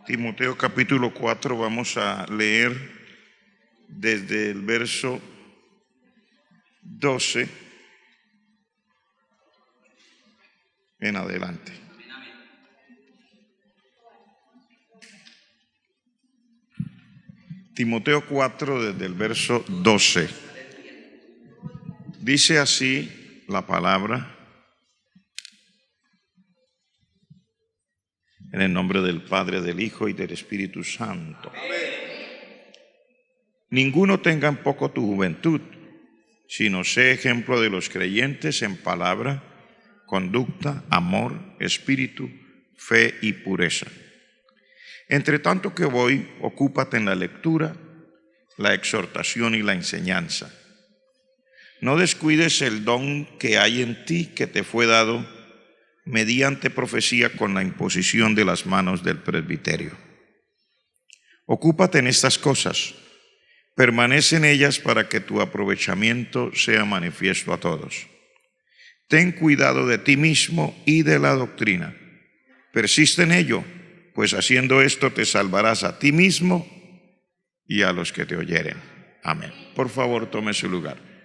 Timoteo capítulo 4, vamos a leer desde el verso 12 en adelante. Timoteo 4 desde el verso 12. Dice así la palabra, en el nombre del Padre, del Hijo y del Espíritu Santo. Ninguno tenga en poco tu juventud, sino sé ejemplo de los creyentes en palabra, conducta, amor, espíritu, fe y pureza. Entre tanto que voy, ocúpate en la lectura, la exhortación y la enseñanza. No descuides el don que hay en ti, que te fue dado mediante profecía con la imposición de las manos del presbiterio. Ocúpate en estas cosas, permanece en ellas para que tu aprovechamiento sea manifiesto a todos. Ten cuidado de ti mismo y de la doctrina. Persiste en ello, pues haciendo esto te salvarás a ti mismo y a los que te oyeren. Amén. Por favor, tome su lugar.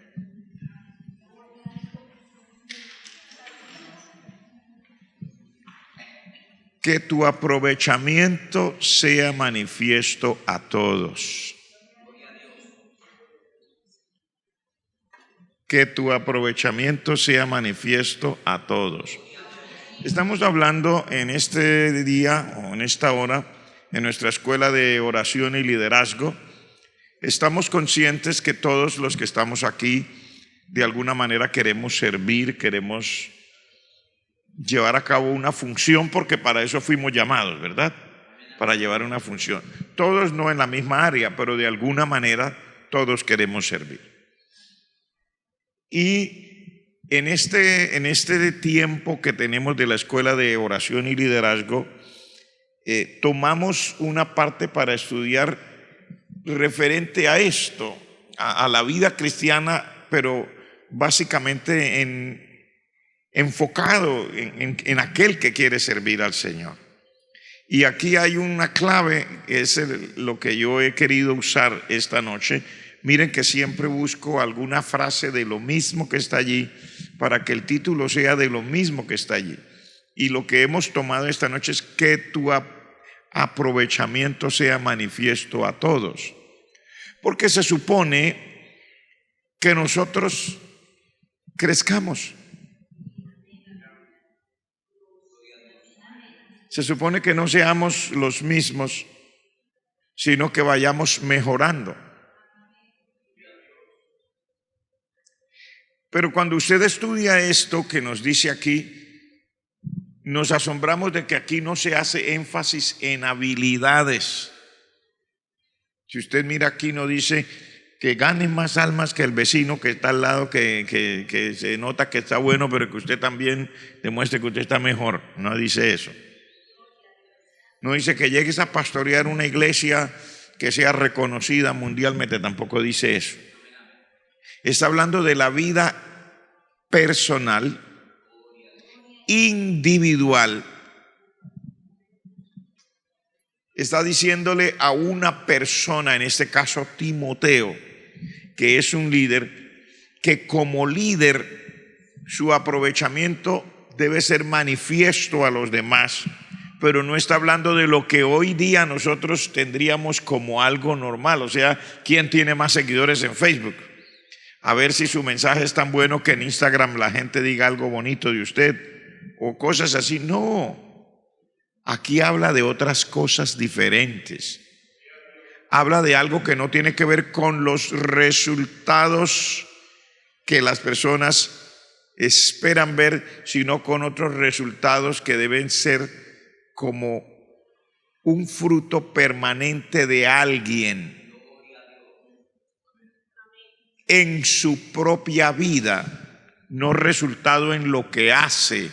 Que tu aprovechamiento sea manifiesto a todos. Que tu aprovechamiento sea manifiesto a todos. Estamos hablando en este día o en esta hora en nuestra escuela de oración y liderazgo. Estamos conscientes que todos los que estamos aquí de alguna manera queremos servir, queremos llevar a cabo una función, porque para eso fuimos llamados, ¿verdad? Para llevar una función. Todos no en la misma área, pero de alguna manera todos queremos servir. Y en este tiempo que tenemos de la escuela de oración y liderazgo, tomamos una parte para estudiar referente a esto, a la vida cristiana, pero básicamente enfocado en aquel que quiere servir al Señor. Y aquí hay una clave, es lo que yo he querido usar esta noche. Miren que siempre busco alguna frase de lo mismo que está allí, para que el título sea de lo mismo que está allí. Y lo que hemos tomado esta noche es que tu aprovechamiento sea manifiesto a todos. Porque se supone que nosotros crezcamos. Se supone que no seamos los mismos, sino que vayamos mejorando. Pero cuando usted estudia esto que nos dice aquí, nos asombramos de que aquí no se hace énfasis en habilidades. Si usted mira aquí, no dice que gane más almas que el vecino que está al lado, que se nota que está bueno, pero que usted también demuestre que usted está mejor. No dice eso. No dice que llegues a pastorear una iglesia que sea reconocida mundialmente, tampoco dice eso. Está hablando de la vida personal, individual. Está diciéndole a una persona, en este caso Timoteo, que es un líder, que como líder su aprovechamiento debe ser manifiesto a los demás. Pero no está hablando de lo que hoy día nosotros tendríamos como algo normal. O sea, ¿quién tiene más seguidores en Facebook? A ver si su mensaje es tan bueno que en Instagram la gente diga algo bonito de usted o cosas así. No, aquí habla de otras cosas diferentes. Habla de algo que no tiene que ver con los resultados que las personas esperan ver, sino con otros resultados que deben ser como un fruto permanente de alguien en su propia vida, no resultado en lo que hace,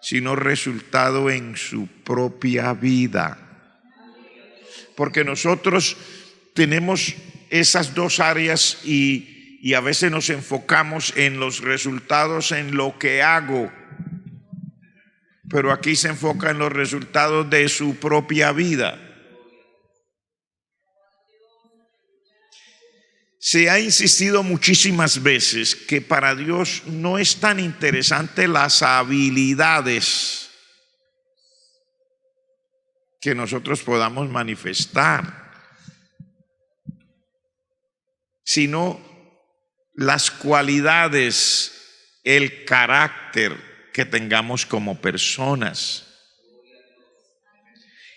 sino resultado en su propia vida. Porque nosotros tenemos esas dos áreas y a veces nos enfocamos en los resultados, en lo que hago. pero aquí se enfoca en los resultados de su propia vida. Se ha insistido muchísimas veces que para Dios no es tan interesante las habilidades que nosotros podamos manifestar, sino las cualidades, el carácter que tengamos como personas.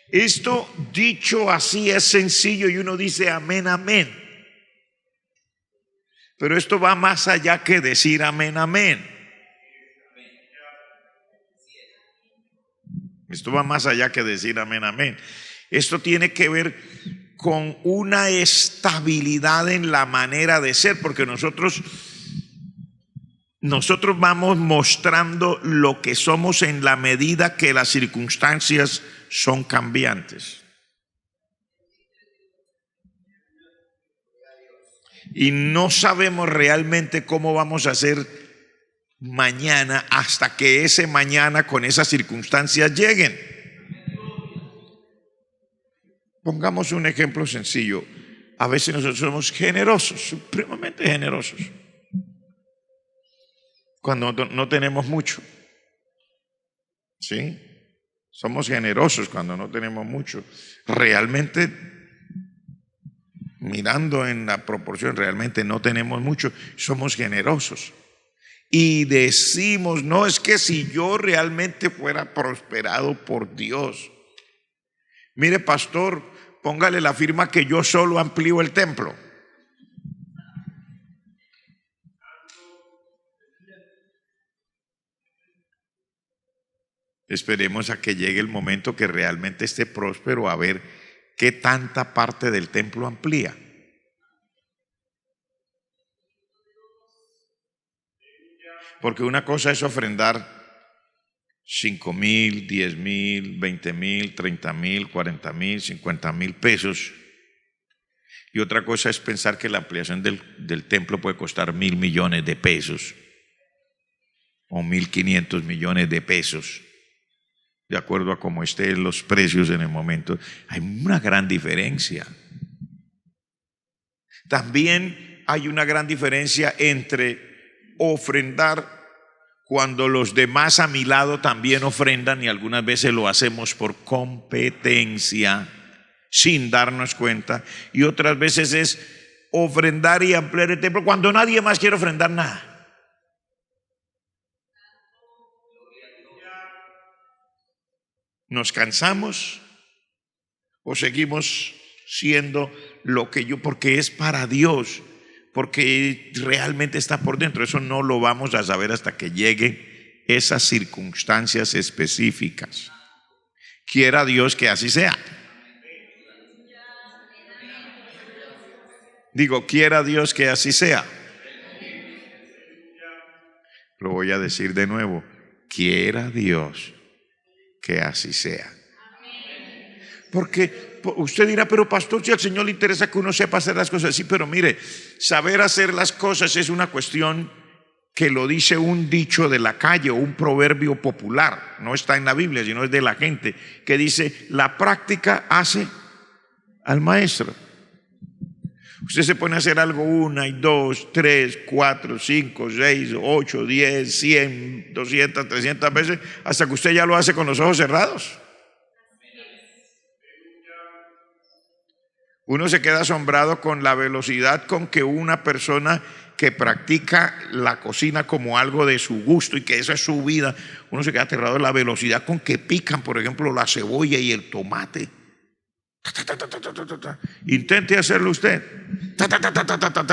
Esto dicho así es sencillo y uno dice amén, amén. Pero esto va más allá que decir amén, amén. Esto va más allá que decir amén, amén. Esto tiene que ver con una estabilidad en la manera de ser, porque nosotros vamos mostrando lo que somos en la medida que las circunstancias son cambiantes. Y no sabemos realmente cómo vamos a hacer mañana hasta que ese mañana con esas circunstancias lleguen. Pongamos un ejemplo sencillo. A veces nosotros somos generosos, supremamente generosos, cuando no tenemos mucho. ¿Sí? Somos generosos cuando no tenemos mucho. Realmente, mirando en la proporción, realmente no tenemos mucho, somos generosos. Y decimos, no, es que si yo realmente fuera prosperado por Dios, mire pastor, póngale la firma que yo solo amplío el templo. Esperemos a que llegue el momento que realmente esté próspero, a ver qué tanta parte del templo amplía. Porque una cosa es ofrendar 5,000, 10,000, 20,000, 30,000, 40,000, 50,000 pesos. Y otra cosa es pensar que la ampliación del templo puede costar 1,000 millones de pesos o 1,500 millones de pesos, de acuerdo a cómo estén los precios en el momento. Hay una gran diferencia. También hay una gran diferencia entre ofrendar cuando los demás a mi lado también ofrendan, y algunas veces lo hacemos por competencia sin darnos cuenta, y otras veces es ofrendar y ampliar el templo cuando nadie más quiere ofrendar nada. ¿Nos cansamos o seguimos siendo lo que porque es para Dios, porque realmente está por dentro? Eso no lo vamos a saber hasta que lleguen esas circunstancias específicas. Quiera Dios que así sea. Digo, quiera Dios que así sea. Lo voy a decir de nuevo. Quiera Dios que así sea. Porque usted dirá, pero pastor, si al Señor le interesa que uno sepa hacer las cosas. Sí, pero mire, saber hacer las cosas es una cuestión que lo dice un dicho de la calle o un proverbio popular. No está en la Biblia, sino es de la gente, que dice, la práctica hace al maestro. Usted se pone a hacer algo 1, 2, 3, 4, 5, 6, 8, 10, 100, 200, 300 veces, hasta que usted ya lo hace con los ojos cerrados. Uno se queda asombrado con la velocidad con que una persona que practica la cocina como algo de su gusto y que esa es su vida, uno se queda aterrado de la velocidad con que pican, por ejemplo, la cebolla y el tomate. Intente hacerlo usted.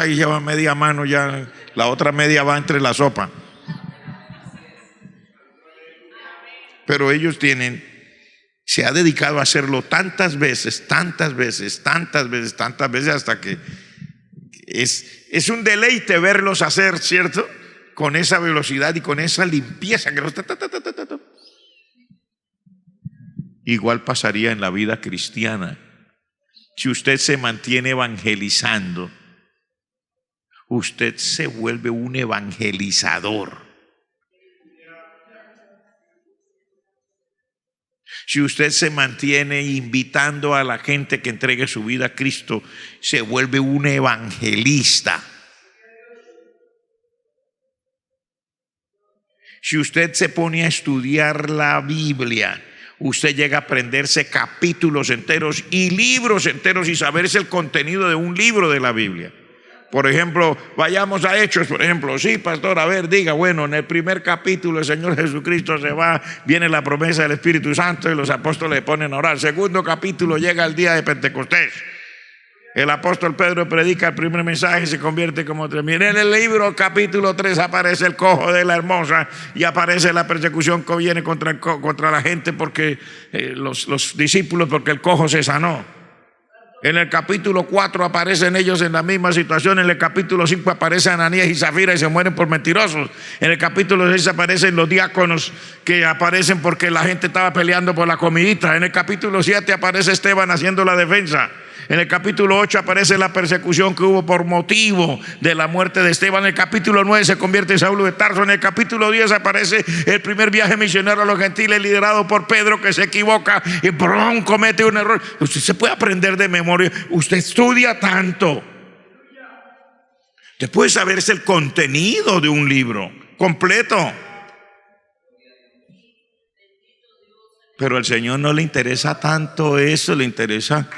Y lleva media mano, ya la otra media va entre la sopa. Pero ellos se ha dedicado a hacerlo tantas veces, hasta que es un deleite verlos hacer, ¿cierto? Con esa velocidad y con esa limpieza que Igual pasaría en la vida cristiana. Si usted se mantiene evangelizando, usted se vuelve un evangelizador. Si usted se mantiene invitando a la gente que entregue su vida a Cristo, se vuelve un evangelista. Si usted se pone a estudiar la Biblia, usted llega a aprenderse capítulos enteros y libros enteros y saberse el contenido de un libro de la Biblia. Por ejemplo, vayamos a Hechos, por ejemplo. Sí, pastor, a ver, diga, bueno, en el primer capítulo el Señor Jesucristo se va, viene la promesa del Espíritu Santo y los apóstoles le ponen a orar. Segundo capítulo, llega el día de Pentecostés. El apóstol Pedro predica el primer mensaje y se convierte como tres. Miren, en el libro capítulo 3 aparece el cojo de la hermosa y aparece la persecución que viene contra la gente porque los discípulos, porque el cojo se sanó. En el capítulo 4 aparecen ellos en la misma situación. En el capítulo 5 aparecen Ananías y Zafira y se mueren por mentirosos. En el capítulo 6 aparecen los diáconos que aparecen porque la gente estaba peleando por la comidita. En el capítulo 7 aparece Esteban haciendo la defensa. En el capítulo 8 aparece la persecución que hubo por motivo de la muerte de Esteban. En el capítulo 9 se convierte Saulo de Tarso. En el capítulo 10 aparece el primer viaje misionero a los gentiles liderado por Pedro, que se equivoca y comete un error. Usted se puede aprender de memoria. Usted estudia tanto. Usted puede saberse el contenido de un libro completo. Pero al Señor no le interesa tanto eso, le interesa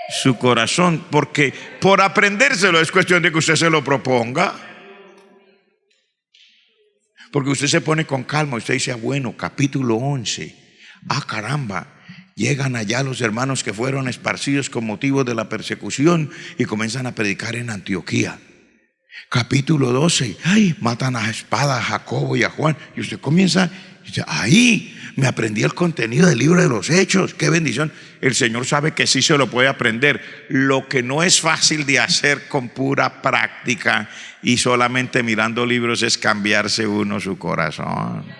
su corazón, porque por aprendérselo es cuestión de que usted se lo proponga, porque usted se pone con calma, usted dice, bueno, capítulo 11, caramba, llegan allá los hermanos que fueron esparcidos con motivo de la persecución y comienzan a predicar en Antioquía. Capítulo 12, matan a espada a Jacobo y a Juan, y usted comienza, dice, ahí me aprendí el contenido del libro de los Hechos. ¡Qué bendición! El Señor sabe que sí se lo puede aprender. Lo que no es fácil de hacer con pura práctica y solamente mirando libros es cambiarse uno su corazón.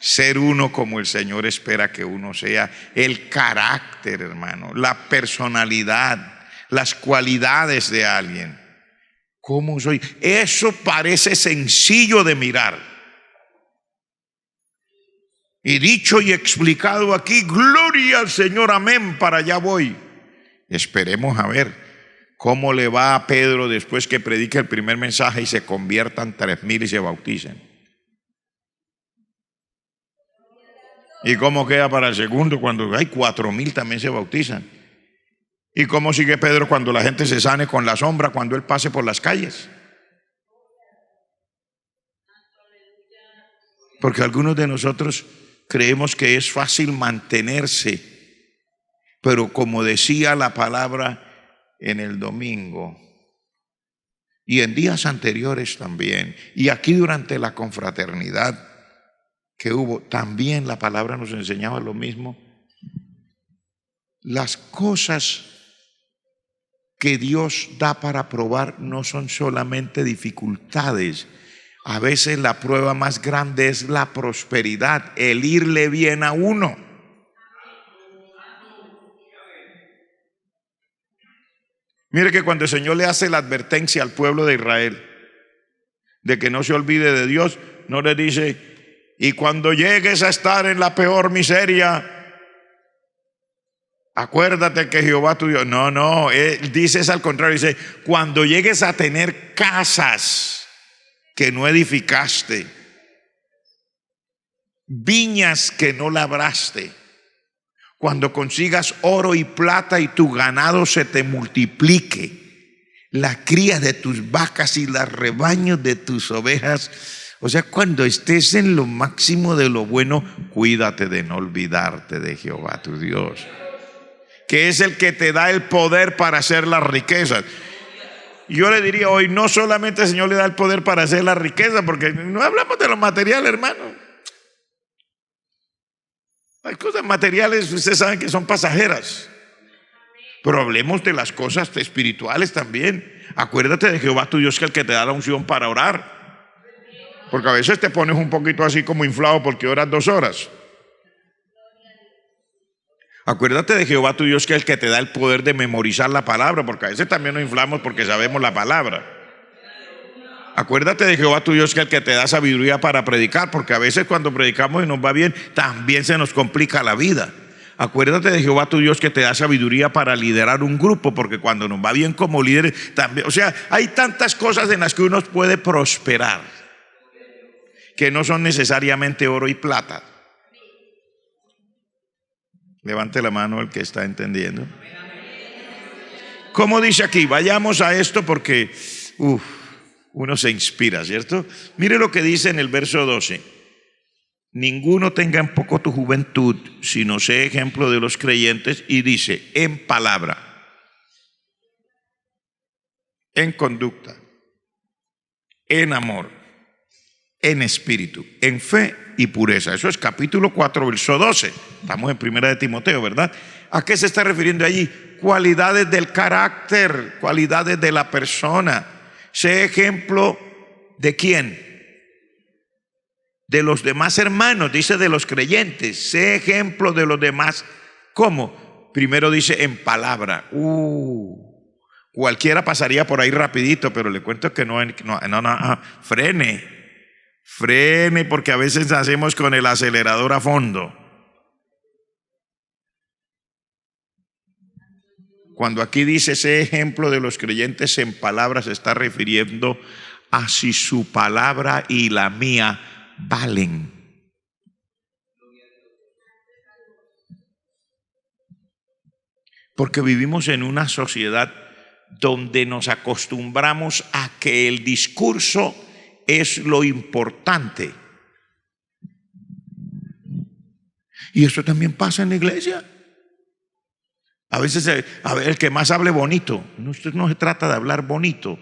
Ser uno como el Señor espera que uno sea. El carácter, hermano, la personalidad, las cualidades de alguien. ¿Cómo soy? Eso parece sencillo de mirar. Y dicho y explicado aquí, gloria al Señor, amén, para allá voy. Esperemos a ver cómo le va a Pedro después que predique el primer mensaje y se conviertan 3,000 y se bauticen. ¿Y cómo queda para el segundo cuando hay 4,000 también se bautizan? ¿Y cómo sigue Pedro cuando la gente se sane con la sombra cuando él pase por las calles? Porque algunos de nosotros creemos que es fácil mantenerse, pero como decía la palabra en el domingo y en días anteriores también, y aquí durante la confraternidad que hubo, también la palabra nos enseñaba lo mismo. Las cosas que Dios da para probar no son solamente dificultades. A veces la prueba más grande es la prosperidad, el irle bien a uno. Mire que cuando el Señor le hace la advertencia al pueblo de Israel de que no se olvide de Dios, no le dice, y cuando llegues a estar en la peor miseria, acuérdate que Jehová tu Dios. No, él dice es al contrario, dice, cuando llegues a tener casas que no edificaste, viñas que no labraste, cuando consigas oro y plata y tu ganado se te multiplique, la cría de tus vacas y los rebaños de tus ovejas, o sea, cuando estés en lo máximo de lo bueno, cuídate de no olvidarte de Jehová tu Dios, que es el que te da el poder para hacer las riquezas. Yo le diría hoy, no solamente el Señor le da el poder para hacer la riqueza, porque no hablamos de lo material, hermano. Las cosas materiales, ustedes saben que son pasajeras. Pero hablemos de las cosas espirituales también. Acuérdate de Jehová tu Dios, que es el que te da la unción para orar. Porque a veces te pones un poquito así como inflado porque oras 2 horas. Acuérdate de Jehová tu Dios, que es el que te da el poder de memorizar la palabra, porque a veces también nos inflamos porque sabemos la palabra. Acuérdate de Jehová tu Dios, que es el que te da sabiduría para predicar, porque a veces cuando predicamos y nos va bien, también se nos complica la vida. Acuérdate de Jehová tu Dios, que te da sabiduría para liderar un grupo, porque cuando nos va bien como líderes también, o sea, hay tantas cosas en las que uno puede prosperar, que no son necesariamente oro y plata. Levante la mano el que está entendiendo. ¿Cómo dice aquí? Vayamos a esto porque uno se inspira, ¿cierto? Mire lo que dice en el verso 12. Ninguno tenga en poco tu juventud, sino sé ejemplo de los creyentes. Y dice, en palabra, en conducta, en amor, en espíritu, en fe y pureza. Eso es capítulo 4, verso 12. Estamos en primera de Timoteo, ¿verdad? ¿A qué se está refiriendo allí? Cualidades del carácter, cualidades de la persona. Sé ejemplo de quién. De los demás hermanos, dice de los creyentes. Sé ejemplo de los demás. ¿Cómo? Primero dice en palabra. Cualquiera pasaría por ahí rapidito, pero le cuento que no, frene, porque a veces hacemos con el acelerador a fondo. Cuando aquí dice sé ejemplo de los creyentes en palabra, se está refiriendo a si su palabra y la mía valen. Porque vivimos en una sociedad donde nos acostumbramos a que el discurso es lo importante. Y eso también pasa en la iglesia. A veces, el que más hable bonito. No se trata de hablar bonito.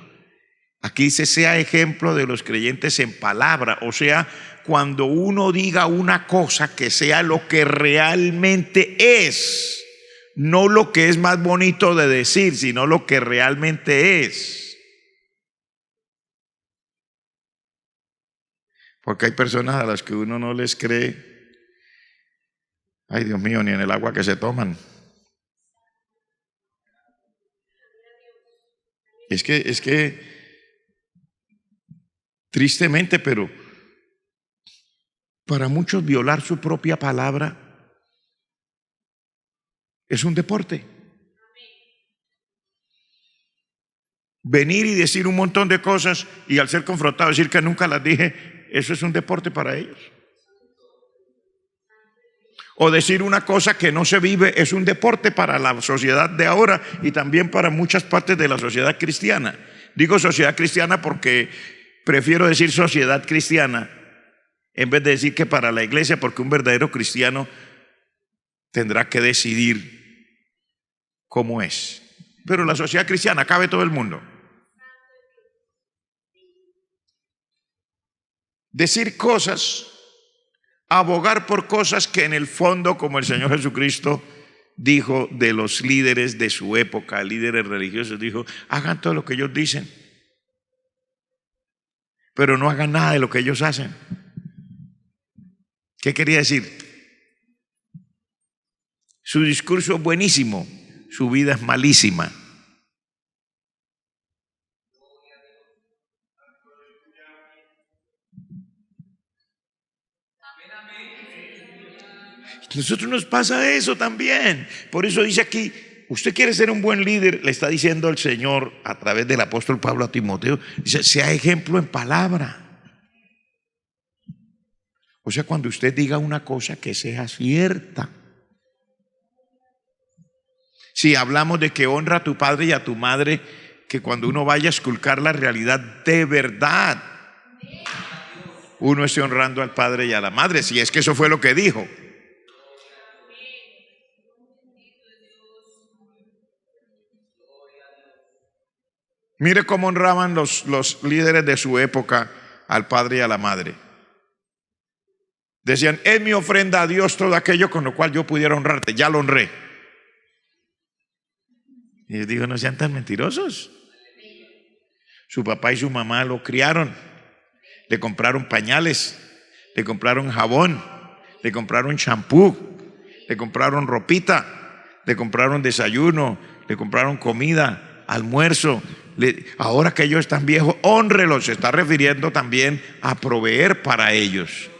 Aquí dice, sea ejemplo de los creyentes en palabra. O sea, cuando uno diga una cosa, que sea lo que realmente es. No lo que es más bonito de decir, sino lo que realmente es. Porque hay personas a las que uno no les cree. Ay, Dios mío, ni en el agua que se toman. Es que tristemente, pero para muchos violar su propia palabra es un deporte. Venir y decir un montón de cosas y al ser confrontado decir que nunca las dije, eso es un deporte para ellos. O decir una cosa que no se vive es un deporte para la sociedad de ahora y también para muchas partes de la sociedad cristiana. Digo sociedad cristiana porque prefiero decir sociedad cristiana en vez de decir que para la iglesia, porque un verdadero cristiano tendrá que decidir cómo es. Pero la sociedad cristiana cabe todo el mundo. Decir cosas, abogar por cosas que en el fondo, como el Señor Jesucristo dijo de los líderes de su época, líderes religiosos, dijo, hagan todo lo que ellos dicen, pero no hagan nada de lo que ellos hacen. ¿Qué quería decir? Su discurso es buenísimo, su vida es malísima. Nosotros nos pasa eso también. Por eso dice aquí, usted quiere ser un buen líder, le está diciendo el Señor a través del apóstol Pablo a Timoteo, dice, sea ejemplo en palabra. O sea, cuando usted diga una cosa que sea cierta. Si hablamos de que honra a tu padre y a tu madre, que cuando uno vaya a esculcar la realidad de verdad, uno esté honrando al padre y a la madre, si es que eso fue lo que dijo. Mire cómo honraban los líderes de su época al padre y a la madre. Decían, es mi ofrenda a Dios todo aquello con lo cual yo pudiera honrarte, ya lo honré. Y les digo, no sean tan mentirosos. Su papá y su mamá lo criaron, le compraron pañales, le compraron jabón, le compraron champú, le compraron ropita, le compraron desayuno, le compraron comida, almuerzo. Ahora que ellos están viejos, hónrelos. Se está refiriendo también a proveer para ellos.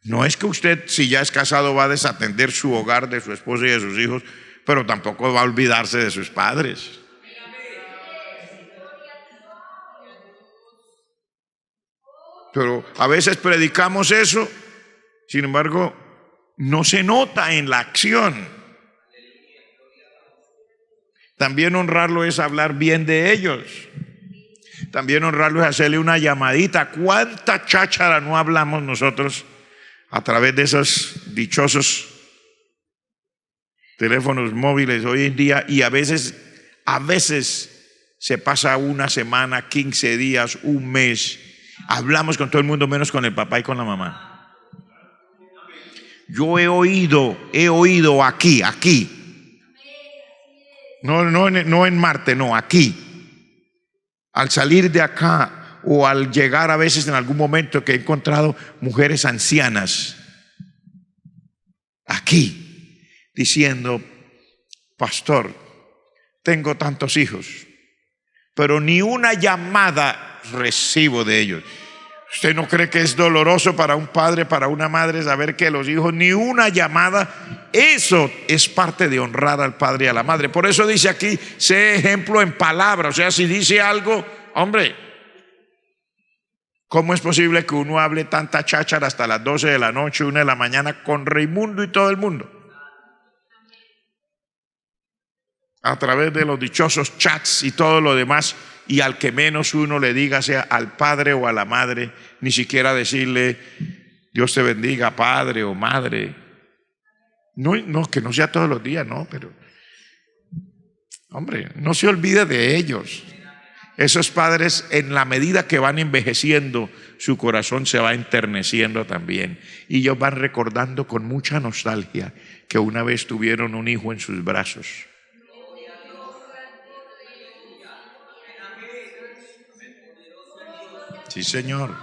No es que usted, si ya es casado, va a desatender su hogar de su esposa y de sus hijos, pero tampoco va a olvidarse de sus padres. Pero a veces predicamos eso, sin embargo, no se nota en la acción. También honrarlo es hablar bien de ellos. También honrarlo es hacerle una llamadita. ¿Cuánta cháchara no hablamos nosotros a través de esos dichosos teléfonos móviles hoy en día? Y a veces se pasa una semana, 15 días, un mes. Hablamos con todo el mundo menos con el papá y con la mamá. Yo he oído aquí. No en Marte, no, aquí. Al salir de acá o al llegar a veces en algún momento que he encontrado mujeres ancianas aquí diciendo: pastor, tengo tantos hijos, pero ni una llamada recibo de ellos. ¿Usted no cree que es doloroso para un padre, para una madre, saber que los hijos ni una llamada? Eso es parte de honrar al padre y a la madre. Por eso dice aquí: sé ejemplo en palabra. O sea, si dice algo, hombre, ¿cómo es posible que uno hable tanta cháchara hasta las 12 de la noche, 1 de la mañana con Raimundo y todo el mundo? A través de los dichosos chats y todo lo demás. Y al que menos uno le diga, sea al padre o a la madre, ni siquiera decirle: Dios te bendiga, padre o madre. No, que no sea todos los días, no, pero hombre, no se olvide de ellos. Esos padres, en la medida que van envejeciendo, su corazón se va enterneciendo también. Y ellos van recordando con mucha nostalgia que una vez tuvieron un hijo en sus brazos. Sí, Señor.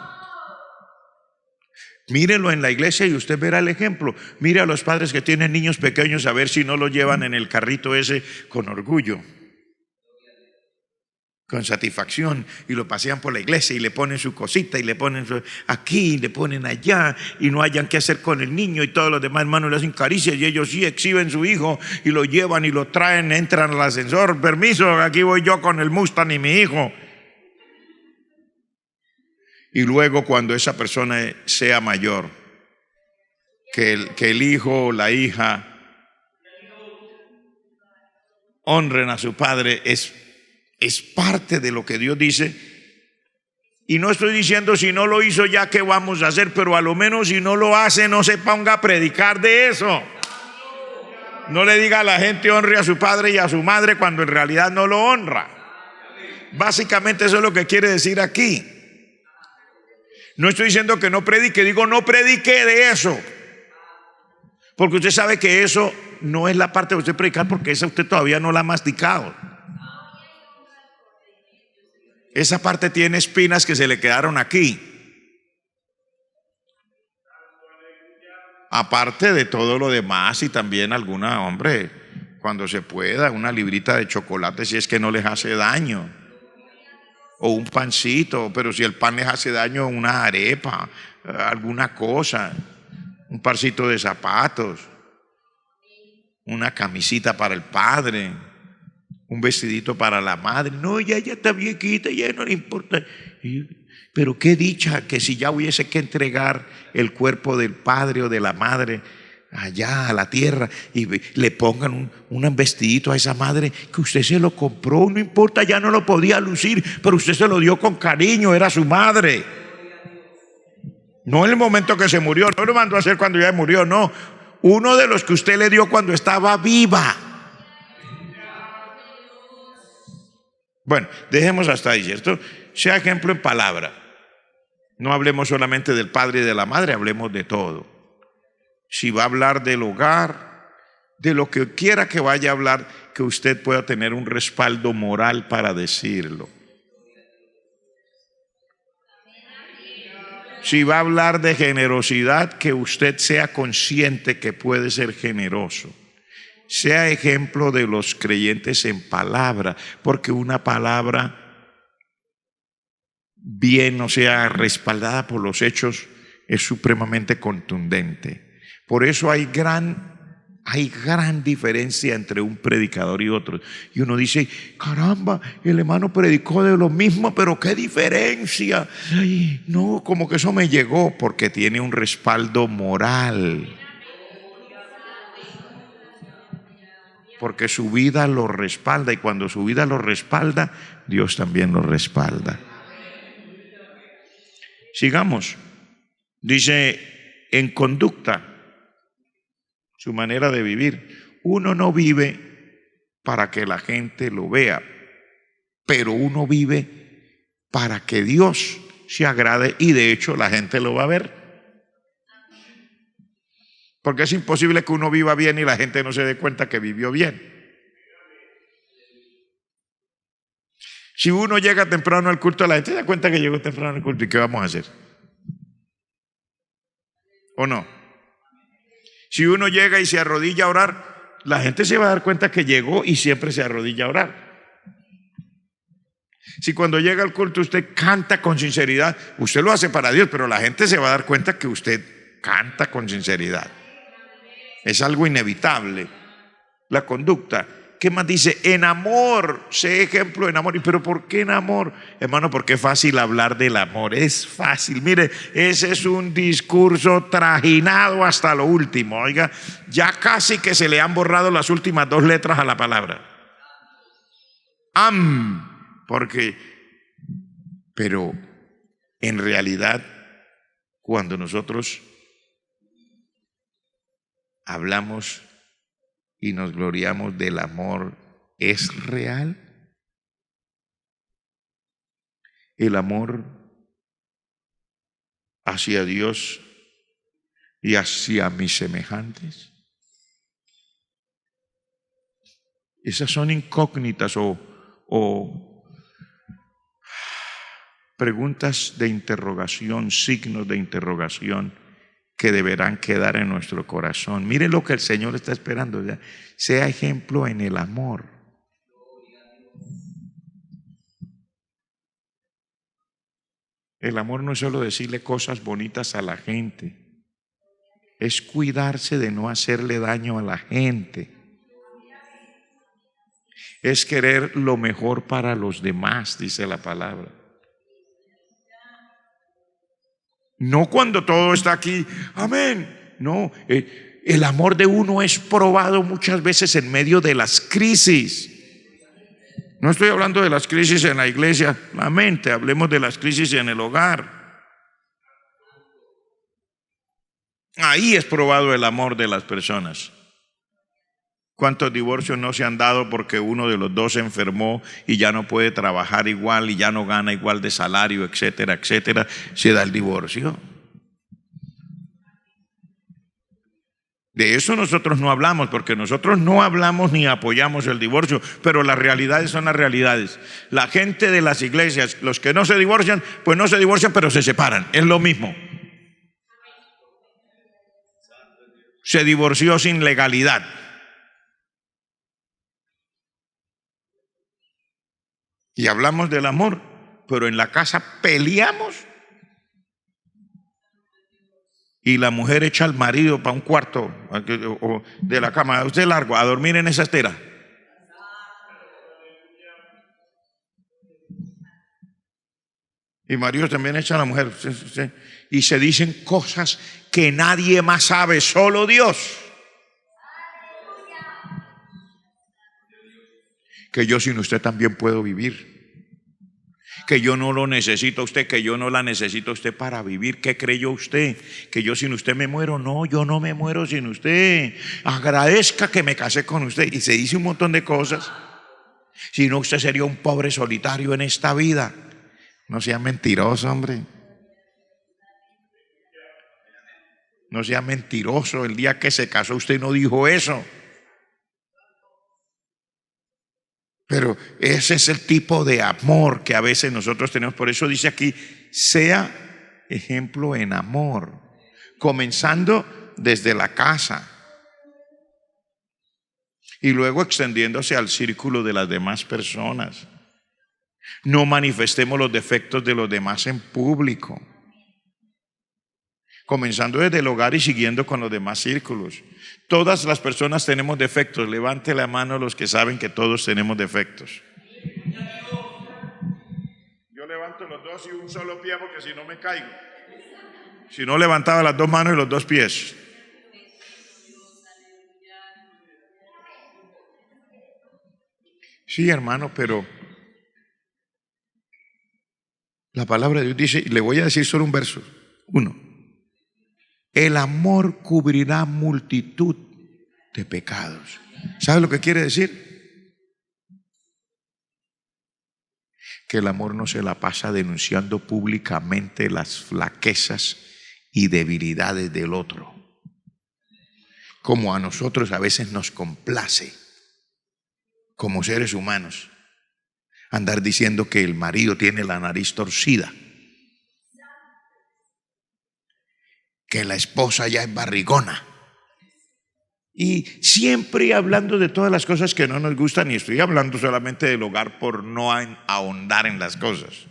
Mírelo en la iglesia y usted verá el ejemplo. Mire a los padres que tienen niños pequeños, a ver si no lo llevan en el carrito ese con orgullo, con satisfacción, y lo pasean por la iglesia y le ponen su cosita y le ponen aquí y le ponen allá, y no hayan qué hacer con el niño, y todos los demás hermanos le hacen caricias y ellos sí exhiben su hijo y lo llevan y lo traen, entran al ascensor: permiso, aquí voy yo con el Mustang y mi hijo. Y luego, cuando esa persona sea mayor, que el hijo o la hija honren a su padre, es parte de lo que Dios dice. Y no estoy diciendo si no lo hizo ya qué vamos a hacer, pero a lo menos si no lo hace, no se ponga a predicar de eso. No le diga a la gente: honre a su padre y a su madre, cuando en realidad no lo honra. Básicamente eso es lo que quiere decir aquí. No estoy diciendo que no predique, digo no predique de eso. Porque usted sabe que eso no es la parte de usted predicar, porque esa usted todavía no la ha masticado. Esa parte tiene espinas que se le quedaron aquí. Aparte de todo lo demás, y también alguna, hombre, cuando se pueda, una librita de chocolate si es que no les hace daño. O un pancito, pero si el pan les hace daño, una arepa, alguna cosa, un parcito de zapatos, una camisita para el padre, un vestidito para la madre. No, ya está viejita, ya no le importa. Pero qué dicha que si ya hubiese que entregar el cuerpo del padre o de la madre allá a la tierra y le pongan un vestidito a esa madre que usted se lo compró, no importa, ya no lo podía lucir, pero usted se lo dio con cariño, era su madre. No en el momento que se murió, no lo mandó a hacer cuando ya murió, no. Uno de los que usted le dio cuando estaba viva. Bueno, dejemos hasta ahí, ¿cierto? Sea ejemplo en palabra. No hablemos solamente del padre y de la madre, hablemos de todo. Si va a hablar del hogar, de lo que quiera que vaya a hablar, que usted pueda tener un respaldo moral para decirlo. Si va a hablar de generosidad, que usted sea consciente que puede ser generoso. sea ejemplo de los creyentes en palabra, porque una palabra bien, o sea, respaldada por los hechos, es supremamente contundente. Por eso hay gran diferencia entre un predicador y otro. Y uno dice, caramba, el hermano predicó de lo mismo, pero qué diferencia. Ay, no, como que eso me llegó, porque tiene un respaldo moral. Porque su vida lo respalda, y cuando su vida lo respalda, Dios también lo respalda. Sigamos. Dice, en conducta, su manera de vivir. Uno no vive para que la gente lo vea, pero uno vive para que Dios se agrade, y de hecho la gente lo va a ver. Porque es imposible que uno viva bien y la gente no se dé cuenta que vivió bien. Si uno llega temprano al culto, la gente se da cuenta que llegó temprano al culto. ¿Y qué vamos a hacer? ¿O no? Si uno llega y se arrodilla a orar, la gente se va a dar cuenta que llegó y siempre se arrodilla a orar. Si cuando llega al culto usted canta con sinceridad, usted lo hace para Dios, pero la gente se va a dar cuenta que usted canta con sinceridad. Es algo inevitable. La conducta. ¿Qué más dice? En amor, sé ejemplo en amor. ¿Y pero por qué en amor? Hermano, porque es fácil hablar del amor. Es fácil. Mire, ese es un discurso trajinado hasta lo último. Oiga, ya casi que se le han borrado las últimas 2 letras a la palabra. Pero en realidad, cuando nosotros hablamos y nos gloriamos del amor, ¿es real? El amor hacia Dios y hacia mis semejantes. Esas son incógnitas o preguntas de interrogación, signos de interrogación que deberán quedar en nuestro corazón. Miren lo que el Señor está esperando, ¿ya? Sea ejemplo en el amor. El amor no es solo decirle cosas bonitas a la gente, es cuidarse de no hacerle daño a la gente. Es querer lo mejor para los demás, dice la palabra. No cuando todo está aquí, amén. No, el amor de uno es probado muchas veces en medio de las crisis. No estoy hablando de las crisis en la iglesia, amén. Hablemos de las crisis en el hogar. Ahí es probado el amor de las personas. ¿Cuántos divorcios no se han dado porque uno de los dos se enfermó y ya no puede trabajar igual y ya no gana igual de salario, etcétera, etcétera? Se da el divorcio. De eso nosotros no hablamos, porque nosotros no hablamos ni apoyamos el divorcio, pero las realidades son las realidades. La gente de las iglesias, los que no se divorcian, pues no se divorcian, pero se separan, es lo mismo. Se divorció sin legalidad. Y hablamos del amor, pero en la casa peleamos. Y la mujer echa al marido para un cuarto de la cama. Usted largo, a dormir en esa estera. Y marido también echa a la mujer. Y se dicen cosas que nadie más sabe, solo Dios. Que yo sin usted también puedo vivir. Que yo no lo necesito a usted, que yo no la necesito a usted para vivir. ¿Qué creyó usted? Que yo sin usted me muero. No, yo no me muero sin usted. Agradezca que me casé con usted. Y se dice un montón de cosas. Si no, usted sería un pobre solitario en esta vida. No sea mentiroso, hombre. No sea mentiroso. El día que se casó usted no dijo eso. Pero ese es el tipo de amor que a veces nosotros tenemos. Por eso dice aquí, sea ejemplo en amor, comenzando desde la casa. y luego extendiéndose al círculo de las demás personas. No manifestemos los defectos de los demás en público, comenzando desde el hogar y siguiendo con los demás círculos. Todas las personas tenemos defectos. Levante la mano los que saben que todos tenemos defectos. Yo levanto los dos y un solo pie porque si no me caigo. Si no, levantaba las dos manos y los dos pies. Sí, hermano, pero la palabra de Dios dice, y le voy a decir solo un verso, 1. El amor cubrirá multitud de pecados. ¿Sabe lo que quiere decir? Que el amor no se la pasa denunciando públicamente las flaquezas y debilidades del otro, como a nosotros a veces nos complace como seres humanos andar diciendo que el marido tiene la nariz torcida, que la esposa ya es barrigona, y siempre hablando de todas las cosas que no nos gustan, y estoy hablando solamente del hogar por no ahondar en las cosas.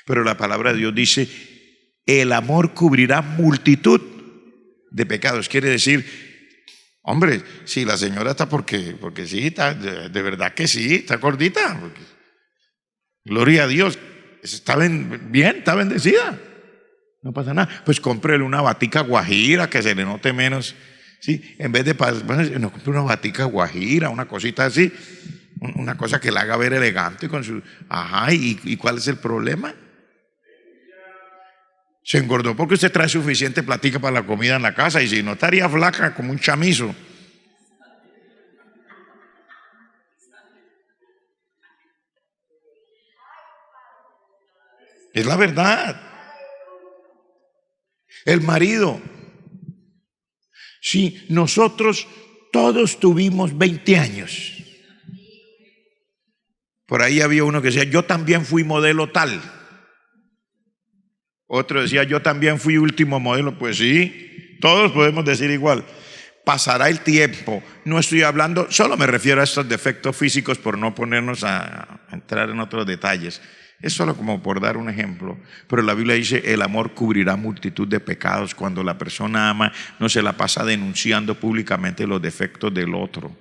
Pero la palabra de Dios dice, el amor cubrirá multitud de pecados. Quiere decir, hombre, si la señora está porque sí, está, de verdad que sí, está gordita, gloria a Dios, está bien, está bendecida, no pasa nada. Pues cómprele una batica guajira que se le note menos, ¿sí? En vez de, no, compre una batica guajira, una cosita así, una cosa que la haga ver elegante con su, ¿y cuál es el problema? Se engordó porque usted trae suficiente platica para la comida en la casa, y si no estaría flaca como un chamizo. Es la verdad. El marido. Sí, nosotros todos tuvimos 20 años. Por ahí había uno que decía, yo también fui modelo tal. Otro decía, yo también fui último modelo. Pues sí, todos podemos decir igual. Pasará el tiempo. No estoy hablando, solo me refiero a estos defectos físicos por no ponernos a entrar en otros detalles. Es solo como por dar un ejemplo. Pero la Biblia dice, el amor cubrirá multitud de pecados. Cuando la persona ama, no se la pasa denunciando públicamente los defectos del otro.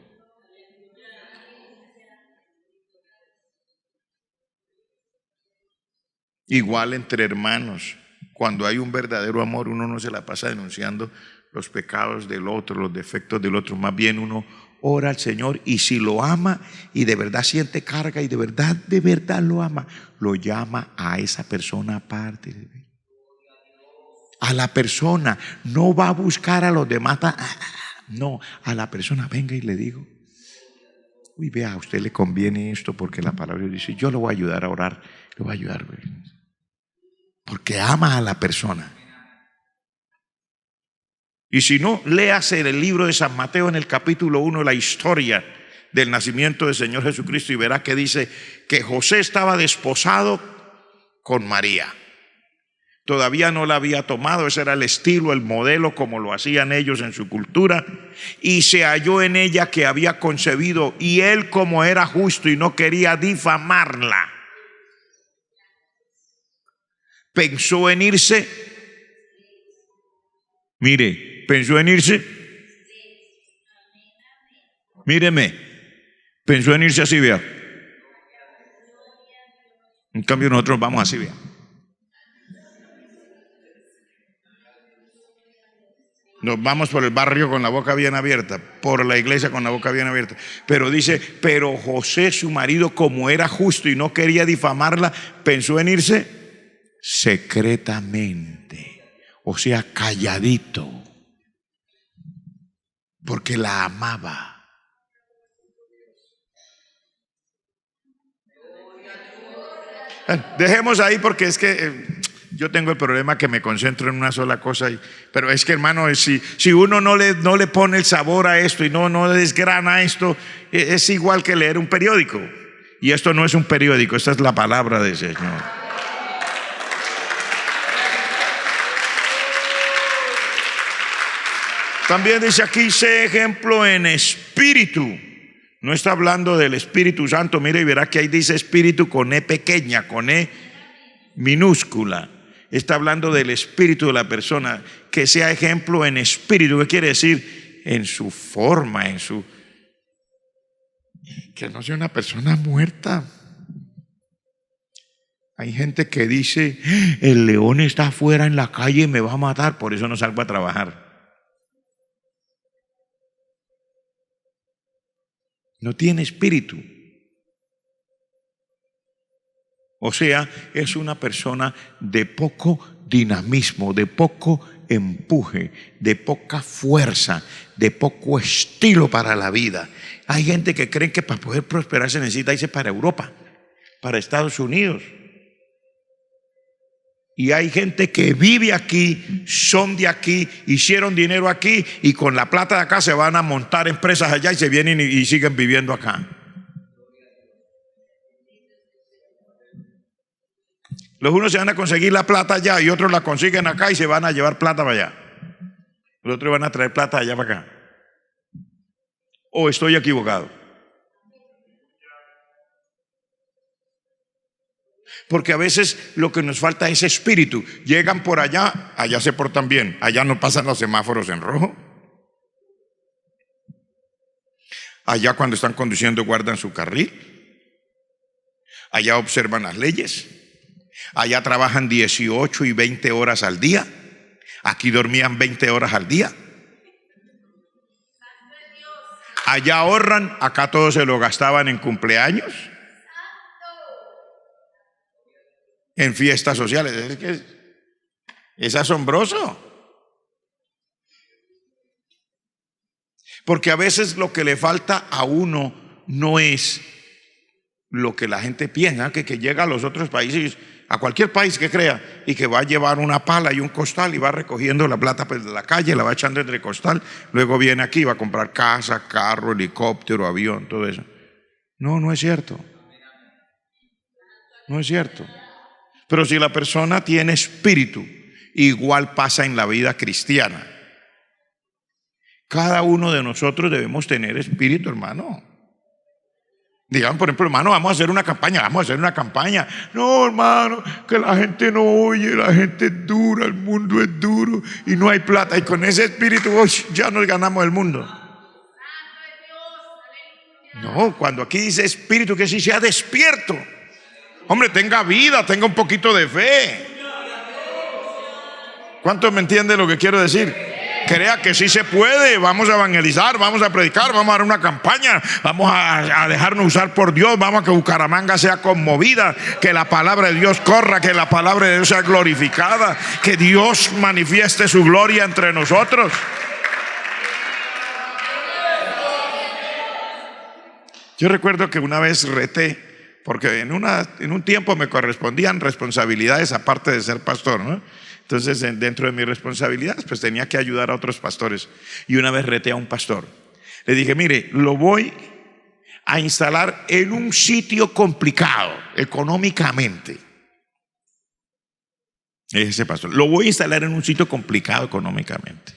Igual entre hermanos, cuando hay un verdadero amor, uno no se la pasa denunciando los pecados del otro, los defectos del otro. Más bien uno ora al Señor, y si lo ama y de verdad siente carga y de verdad lo ama, lo llama a esa persona aparte. A la persona, no va a buscar a los demás, no, a la persona, venga y le digo, uy, vea, a usted le conviene esto porque la palabra dice, yo lo voy a ayudar a orar, lo voy a ayudar, porque ama a la persona. Y si no, léase el libro de San Mateo en el capítulo 1, la historia del nacimiento del Señor Jesucristo, y verá que dice que José estaba desposado con María. Todavía no la había tomado, ese era el estilo, el modelo como lo hacían ellos en su cultura, y se halló en ella que había concebido, y él, como era justo y no quería difamarla, pensó en irse. Mire, pensó en irse. Míreme, pensó en irse así, vea. En cambio nosotros vamos así, vea. Nos vamos por el barrio con la boca bien abierta, por la iglesia con la boca bien abierta. Pero dice, pero José, su marido, como era justo y no quería difamarla, pensó en irse secretamente, o sea, calladito, porque la amaba. Dejemos ahí porque es que yo tengo el problema que me concentro en una sola cosa, pero es que, hermano, si uno no le pone el sabor a esto y no desgrana esto, es igual que leer un periódico. Y esto no es un periódico, esta es la palabra del Señor. También dice aquí, sé ejemplo en espíritu. No está hablando del Espíritu Santo. Mire y verá que ahí dice espíritu con E pequeña, con E minúscula. Está hablando del espíritu de la persona. Que sea ejemplo en espíritu. ¿Qué quiere decir? En su forma, que no sea una persona muerta. Hay gente que dice, el león está afuera en la calle y me va a matar, por eso no salgo a trabajar. No tiene espíritu. O sea, es una persona de poco dinamismo, de poco empuje, de poca fuerza, de poco estilo para la vida. Hay gente que cree que para poder prosperar se necesita irse para Europa, para Estados Unidos. Y hay gente que vive aquí, son de aquí, hicieron dinero aquí y con la plata de acá se van a montar empresas allá y se vienen y siguen viviendo acá. Los unos se van a conseguir la plata allá y otros la consiguen acá y se van a llevar plata para allá. Los otros van a traer plata allá para acá. ¿O estoy equivocado? Porque a veces lo que nos falta es espíritu. Llegan por allá, allá se portan bien, allá no pasan los semáforos en rojo. Allá cuando están conduciendo guardan su carril. Allá observan las leyes. Allá trabajan 18 y 20 horas al día. Aquí dormían 20 horas al día. Allá ahorran, acá todo se lo gastaban en cumpleaños, en fiestas sociales. Es que es asombroso. Porque a veces lo que le falta a uno no es lo que la gente piensa, que llega a los otros países, a cualquier país que crea, y que va a llevar una pala y un costal y va recogiendo la plata de la calle, la va echando entre el costal, luego viene aquí y va a comprar casa, carro, helicóptero, avión, todo eso. No, no es cierto. No es cierto. Pero si la persona tiene espíritu, igual pasa en la vida cristiana. Cada uno de nosotros debemos tener espíritu, hermano. Digan, por ejemplo, hermano, vamos a hacer una campaña. No, hermano, que la gente no oye, la gente es dura, el mundo es duro y no hay plata. Y con ese espíritu, ya nos ganamos el mundo. No, cuando aquí dice espíritu, que sí sea despierto. Hombre, tenga vida, tenga un poquito de fe. ¿Cuántos me entienden lo que quiero decir? Crea que sí se puede. Vamos a evangelizar, vamos a predicar, vamos a dar una campaña, vamos a dejarnos usar por Dios, vamos a que Bucaramanga sea conmovida, que la palabra de Dios corra, que la palabra de Dios sea glorificada, que Dios manifieste su gloria entre nosotros. Yo recuerdo que una vez reté, porque en un tiempo me correspondían responsabilidades aparte de ser pastor, ¿no? Entonces, dentro de mis responsabilidades, pues tenía que ayudar a otros pastores. Y una vez reté a un pastor. Le dije, mire, lo voy a instalar en un sitio complicado económicamente. Ese pastor, lo voy a instalar en un sitio complicado económicamente.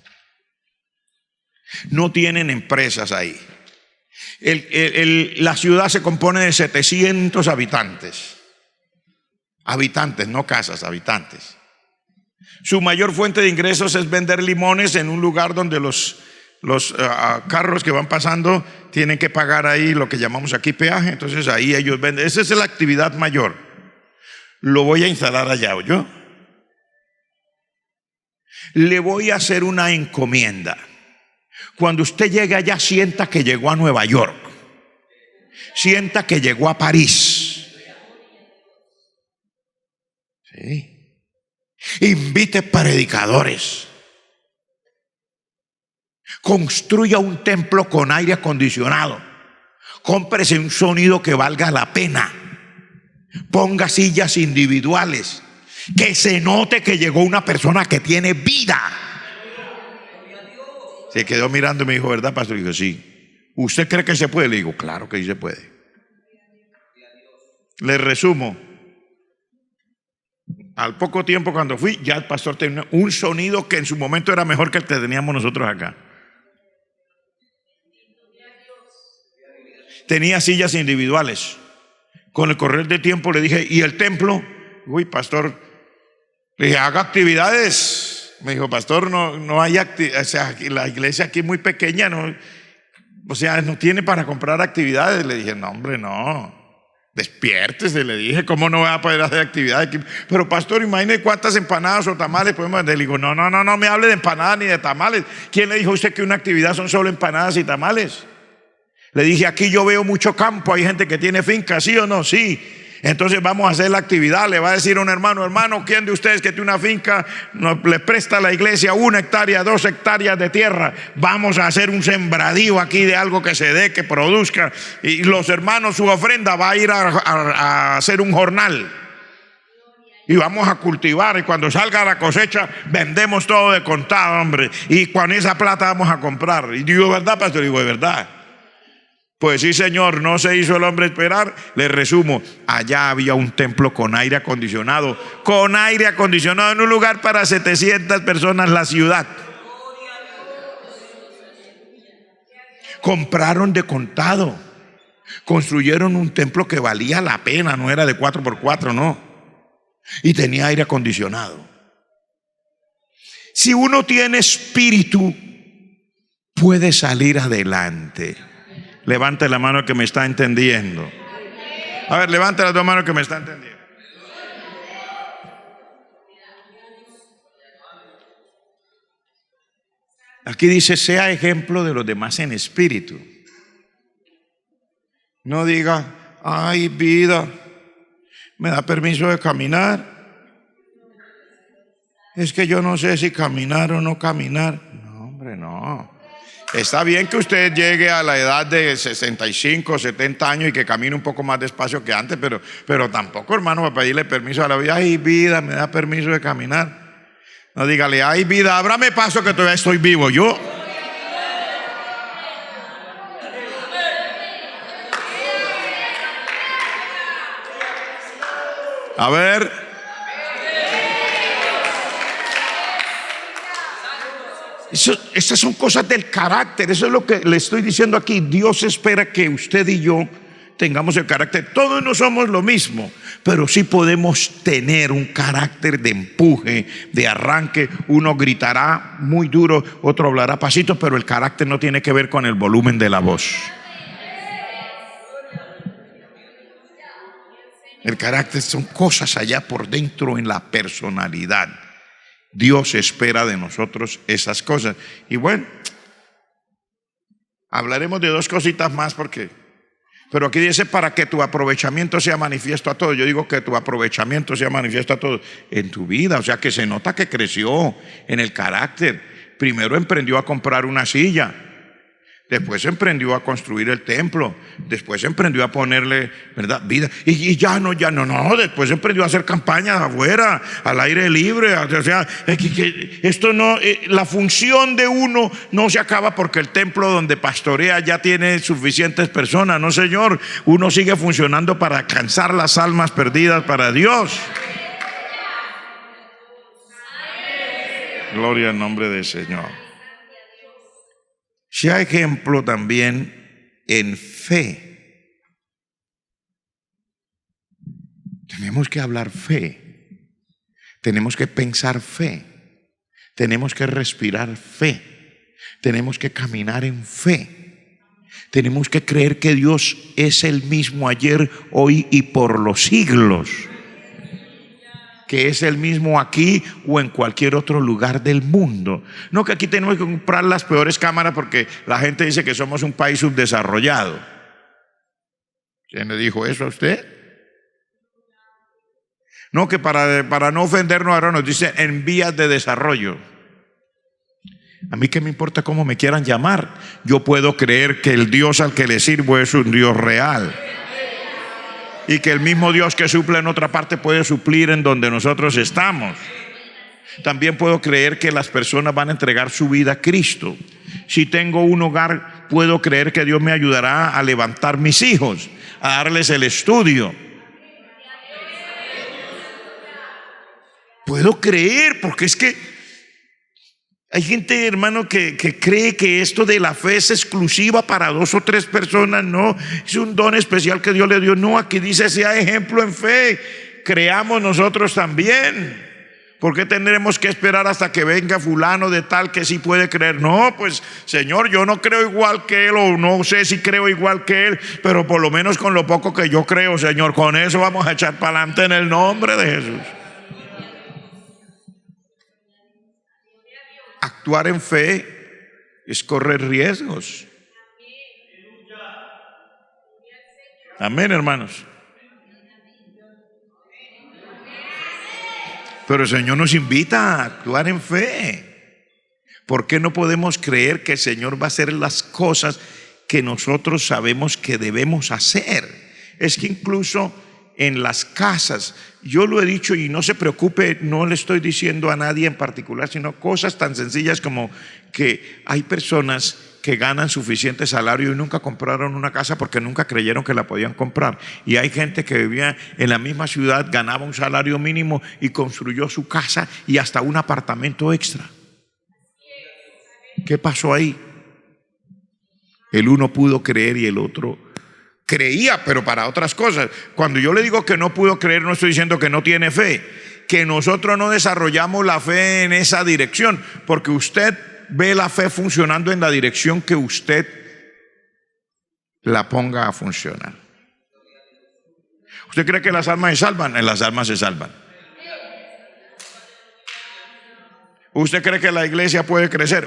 No tienen empresas ahí. La ciudad se compone de 700 habitantes. Habitantes, no casas, habitantes. Su mayor fuente de ingresos es vender limones en un lugar donde los carros que van pasando tienen que pagar ahí lo que llamamos aquí peaje. Entonces ahí ellos venden. Esa es la actividad mayor. Lo voy a instalar allá, ¿oyó? Le voy a hacer una encomienda. Cuando usted llegue allá, sienta que llegó a Nueva York, sienta que llegó a París. Sí. Invite predicadores. Construya un templo con aire acondicionado. Cómprese un sonido que valga la pena. Ponga sillas individuales. Que se note que llegó una persona que tiene vida. Se quedó mirando y me dijo, ¿verdad, pastor? Y dijo, sí. ¿Usted cree que se puede? Le digo, claro que sí se puede. Le resumo. Al poco tiempo cuando fui, ya el pastor tenía un sonido que en su momento era mejor que el que teníamos nosotros acá. tenía sillas individuales. Con el correr del tiempo le dije, ¿y el templo? Uy, pastor, le dije, haga actividades. Me dijo, pastor, no hay actividades, o sea, la iglesia aquí es muy pequeña, no, o sea, no tiene para comprar actividades. Le dije, no, hombre, no, despiértese, le dije, ¿cómo no va a poder hacer actividades aquí? Pero pastor, imagine cuántas empanadas o tamales podemos hacer. Le digo, no me hable de empanadas ni de tamales. ¿Quién le dijo a usted que una actividad son solo empanadas y tamales? Le dije, aquí yo veo mucho campo, hay gente que tiene finca, ¿sí o no? Sí. Entonces vamos a hacer la actividad. Le va a decir a un hermano, ¿quién de ustedes que tiene una finca le presta a la iglesia 1 hectárea, 2 hectáreas de tierra? Vamos a hacer un sembradío aquí de algo que se dé, que produzca. Y los hermanos, su ofrenda va a ir a hacer un jornal. Y vamos a cultivar, y cuando salga la cosecha vendemos todo de contado, hombre, y con esa plata vamos a comprar. Y digo, ¿verdad, pastor? Digo, de verdad. Pues sí, señor, no se hizo el hombre esperar. Le resumo, allá había un templo con aire acondicionado en un lugar para 700 personas, la ciudad. Compraron de contado, construyeron un templo que valía la pena, no era de 4x4, no, y tenía aire acondicionado. Si uno tiene espíritu, puede salir adelante. Levante la mano que me está entendiendo. A ver, levante las dos manos que me está entendiendo. Aquí dice, sea ejemplo de los demás en espíritu. No diga, ay, vida, ¿me da permiso de caminar? Es que yo no sé si caminar o no caminar. No, hombre, no. Está bien que usted llegue a la edad de 65, 70 años y que camine un poco más despacio que antes, pero tampoco, hermano, para pedirle permiso a la vida. Ay, vida, ¿me da permiso de caminar? No, dígale, ay, vida, ábrame paso que todavía estoy vivo. Yo. A ver. Estas son cosas del carácter. Eso es lo que le estoy diciendo aquí. Dios espera que usted y yo tengamos el carácter. Todos no somos lo mismo, pero sí podemos tener un carácter de empuje, de arranque. Uno gritará muy duro, otro hablará pasito, pero el carácter no tiene que ver con el volumen de la voz. El carácter son cosas allá por dentro en la personalidad. Dios espera de nosotros esas cosas. Y bueno, hablaremos de 2 cositas más pero aquí dice, para que tu aprovechamiento sea manifiesto a todos. Yo digo que tu aprovechamiento sea manifiesto a todos en tu vida. O sea, que se nota que creció en el carácter. Primero emprendió a comprar una silla, después emprendió a construir el templo, después emprendió a ponerle, ¿verdad?, vida. Y ya no, después emprendió a hacer campañas afuera, al aire libre. O sea, esto no, la función de uno no se acaba porque el templo donde pastorea ya tiene suficientes personas. No, señor, uno sigue funcionando para alcanzar las almas perdidas para Dios. Gloria al nombre del Señor. Sea ejemplo también en fe. Tenemos que hablar fe, tenemos que pensar fe, tenemos que respirar fe, tenemos que caminar en fe, tenemos que creer que Dios es el mismo ayer, hoy y por los siglos, que es el mismo aquí o en cualquier otro lugar del mundo. No que aquí tenemos que comprar las peores cámaras porque la gente dice que somos un país subdesarrollado. ¿Quién le dijo eso a usted? No, que para no ofendernos ahora nos dicen en vías de desarrollo. A mí qué me importa cómo me quieran llamar. Yo puedo creer que el Dios al que le sirvo es un Dios real, y que el mismo Dios que suple en otra parte puede suplir en donde nosotros estamos. También puedo creer que las personas van a entregar su vida a Cristo. Si tengo un hogar, puedo creer que Dios me ayudará a levantar mis hijos, a darles el estudio. Puedo creer, porque es que Hay gente, hermano, que cree que esto de la fe es exclusiva para 2 o 3 personas. No, es un don especial que Dios le dio. No, aquí dice sea ejemplo en fe. Creamos nosotros también. ¿Por qué tendremos que esperar hasta que venga fulano de tal que sí puede creer? No, pues Señor, yo no creo igual que él, o no sé si creo igual que él, pero por lo menos con lo poco que yo creo, Señor, con eso vamos a echar para adelante en el nombre de Jesús. Actuar en fe es correr riesgos. Amén, hermanos. Pero el Señor nos invita a actuar en fe. ¿Por qué no podemos creer que el Señor va a hacer las cosas que nosotros sabemos que debemos hacer? Es que incluso en las casas, yo lo he dicho y no se preocupe, no le estoy diciendo a nadie en particular, sino cosas tan sencillas como que hay personas que ganan suficiente salario y nunca compraron una casa porque nunca creyeron que la podían comprar. Y hay gente que vivía en la misma ciudad, ganaba un salario mínimo y construyó su casa y hasta un apartamento extra. ¿Qué pasó ahí? El uno pudo creer y el otro creía, pero para otras cosas. Cuando yo le digo que no pudo creer, no estoy diciendo que no tiene fe, que nosotros no desarrollamos la fe en esa dirección, porque usted ve la fe funcionando en la dirección que usted la ponga a funcionar. ¿Usted cree que las almas se salvan? En las almas se salvan. ¿Usted cree que la iglesia puede crecer?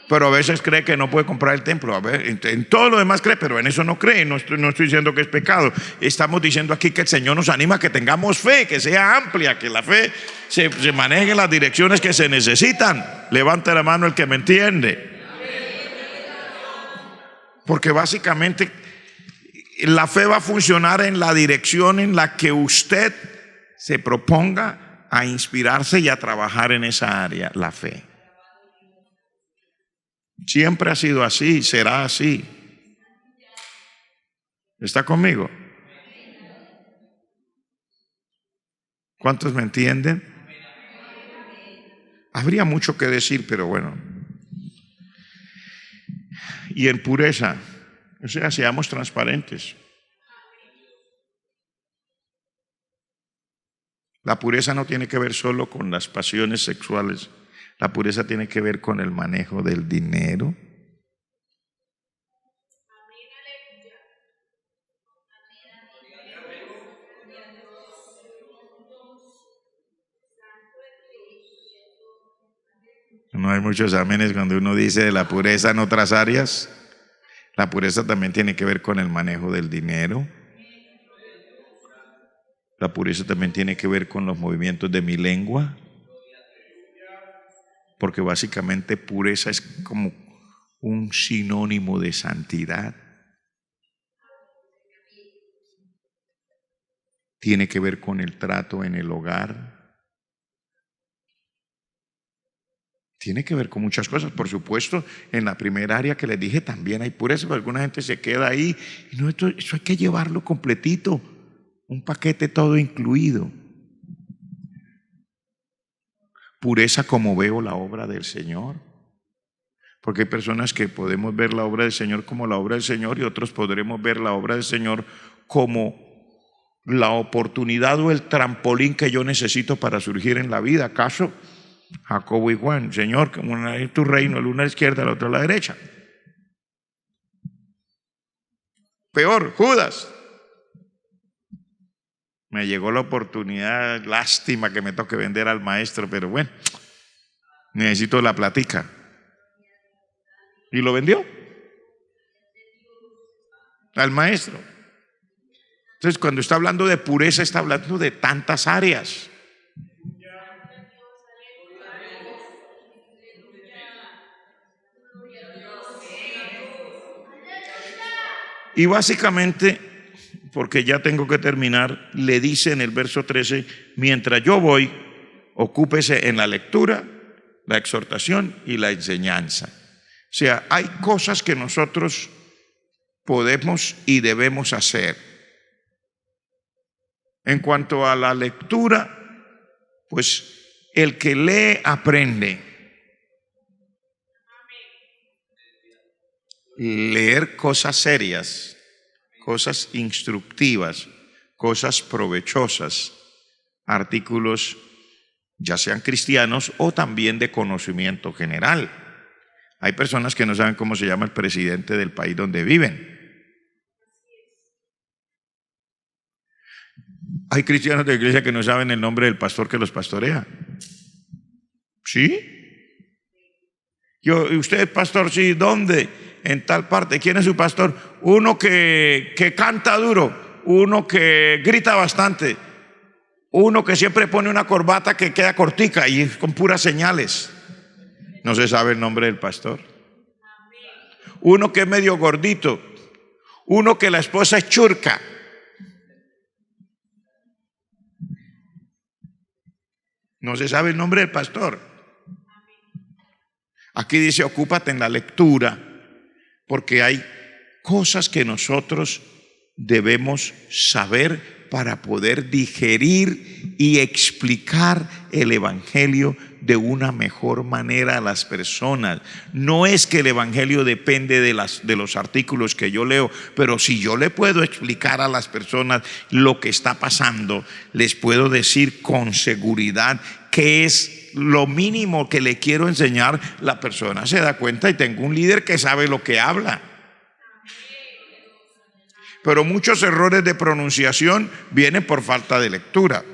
Pero a veces cree que no puede comprar el templo. A ver, en todo lo demás cree, pero en eso no cree. No estoy diciendo que es pecado. Estamos diciendo aquí que el Señor nos anima a que tengamos fe, que sea amplia, que la fe se maneje en las direcciones que se necesitan. Levante la mano el que me entiende. Porque básicamente la fe va a funcionar en la dirección en la que usted se proponga a inspirarse y a trabajar en esa área, la fe. Siempre ha sido así, será así. ¿Está conmigo? ¿Cuántos me entienden? Habría mucho que decir, pero bueno. Y en pureza, o sea, seamos transparentes. La pureza no tiene que ver solo con las pasiones sexuales. La pureza tiene que ver con el manejo del dinero. No hay muchos amenes cuando uno dice de la pureza en otras áreas. La pureza también tiene que ver con el manejo del dinero. La pureza también tiene que ver con los movimientos de mi lengua. Porque básicamente pureza es como un sinónimo de santidad. Tiene que ver con el trato en el hogar. Tiene que ver con muchas cosas, por supuesto. En la primera área que les dije también hay pureza, pero alguna gente se queda ahí. Y no, eso hay que llevarlo completito, un paquete todo incluido. Pureza como veo la obra del Señor. Porque hay personas que podemos ver la obra del Señor como la obra del Señor y otros podremos ver la obra del Señor como la oportunidad o el trampolín que yo necesito para surgir en la vida. ¿Acaso Jacobo y Juan? Señor, como es tu reino, el uno a la izquierda, el otro a la derecha. Peor, Judas. Me llegó la oportunidad, lástima que me toque vender al maestro, pero bueno, necesito la platica. Y lo vendió al maestro. Entonces, cuando está hablando de pureza, está hablando de tantas áreas. Y básicamente, porque ya tengo que terminar, le dice en el verso 13, mientras yo voy, ocúpese en la lectura, la exhortación y la enseñanza. O sea, hay cosas que nosotros podemos y debemos hacer. En cuanto a la lectura, pues el que lee aprende. leer cosas serias, cosas instructivas, cosas provechosas, artículos ya sean cristianos o también de conocimiento general. Hay personas que no saben cómo se llama el presidente del país donde viven. Hay cristianos de la iglesia que no saben el nombre del pastor que los pastorea. ¿Sí? ¿Y usted es pastor? Sí. ¿Dónde? En tal parte. ¿Quién es su pastor? Uno que canta duro, uno que grita bastante, uno que siempre pone una corbata que queda cortica y con puras señales. No se sabe el nombre del pastor. Uno que es medio gordito, uno que la esposa es churca. No se sabe el nombre del pastor. Aquí dice, ocúpate en la lectura, porque hay cosas que nosotros debemos saber para poder digerir y explicar el evangelio de una mejor manera a las personas. No es que el evangelio depende de los artículos que yo leo, pero si yo le puedo explicar a las personas lo que está pasando, les puedo decir con seguridad que es lo mínimo que le quiero enseñar. La persona se da cuenta y tengo un líder que sabe lo que habla. Pero muchos errores de pronunciación vienen por falta de lectura.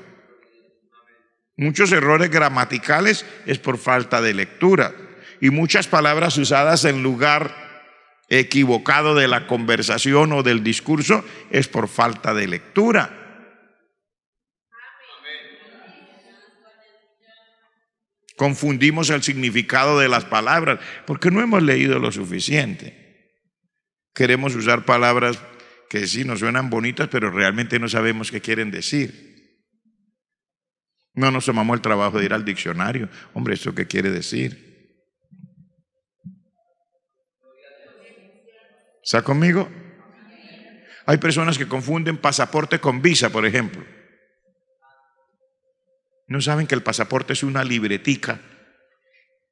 Muchos errores gramaticales es por falta de lectura. Y muchas palabras usadas en lugar equivocado de la conversación o del discurso es por falta de lectura. Confundimos el significado de las palabras porque no hemos leído lo suficiente. Queremos usar palabras que sí nos suenan bonitas, pero realmente no sabemos qué quieren decir. No nos tomamos el trabajo de ir al diccionario. Hombre, ¿esto qué quiere decir? ¿Está conmigo? Hay personas que confunden pasaporte con visa, por ejemplo. No saben que el pasaporte es una libretica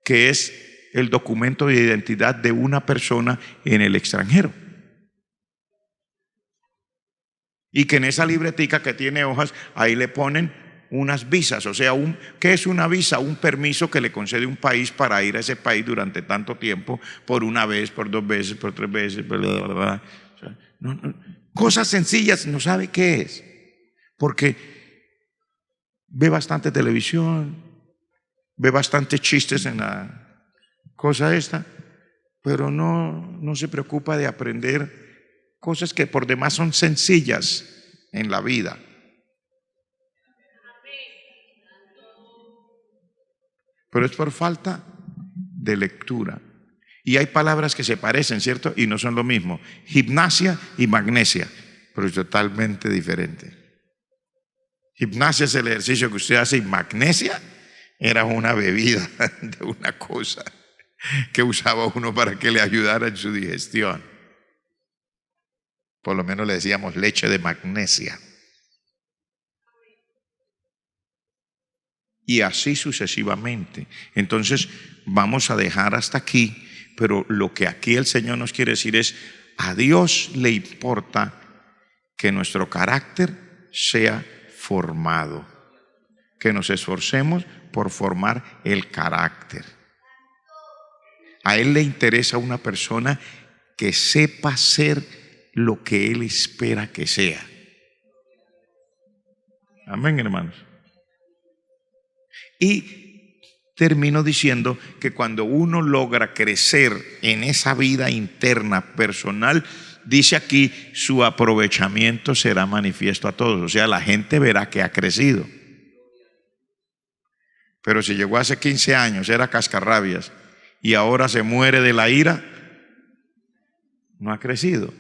que es el documento de identidad de una persona en el extranjero. Y que en esa libretica que tiene hojas, ahí le ponen unas visas. O sea, ¿qué es una visa? Un permiso que le concede un país para ir a ese país durante tanto tiempo, por una vez, por 2 veces, por 3 veces, bla, bla, bla. O sea, cosas sencillas, no sabe qué es. Porque ve bastante televisión, ve bastantes chistes en la cosa esta, pero no se preocupa de aprender cosas que por demás son sencillas en la vida. Pero es por falta de lectura. Y hay palabras que se parecen, ¿cierto? Y no son lo mismo. Gimnasia y magnesia, pero es totalmente diferente. Gimnasia es el ejercicio que usted hace y magnesia era una bebida de una cosa que usaba uno para que le ayudara en su digestión. Por lo menos le decíamos leche de magnesia. Y así sucesivamente. Entonces vamos a dejar hasta aquí, pero lo que aquí el Señor nos quiere decir es, a Dios le importa que nuestro carácter sea formado, que nos esforcemos por formar el carácter. A Él le interesa una persona que sepa ser lo que Él espera que sea. Amén, hermanos. Y termino diciendo que cuando uno logra crecer en esa vida interna personal, dice aquí, su aprovechamiento será manifiesto a todos. O sea, la gente verá que ha crecido. Pero si llegó hace 15 años, era cascarrabias, y ahora se muere de la ira, no ha crecido.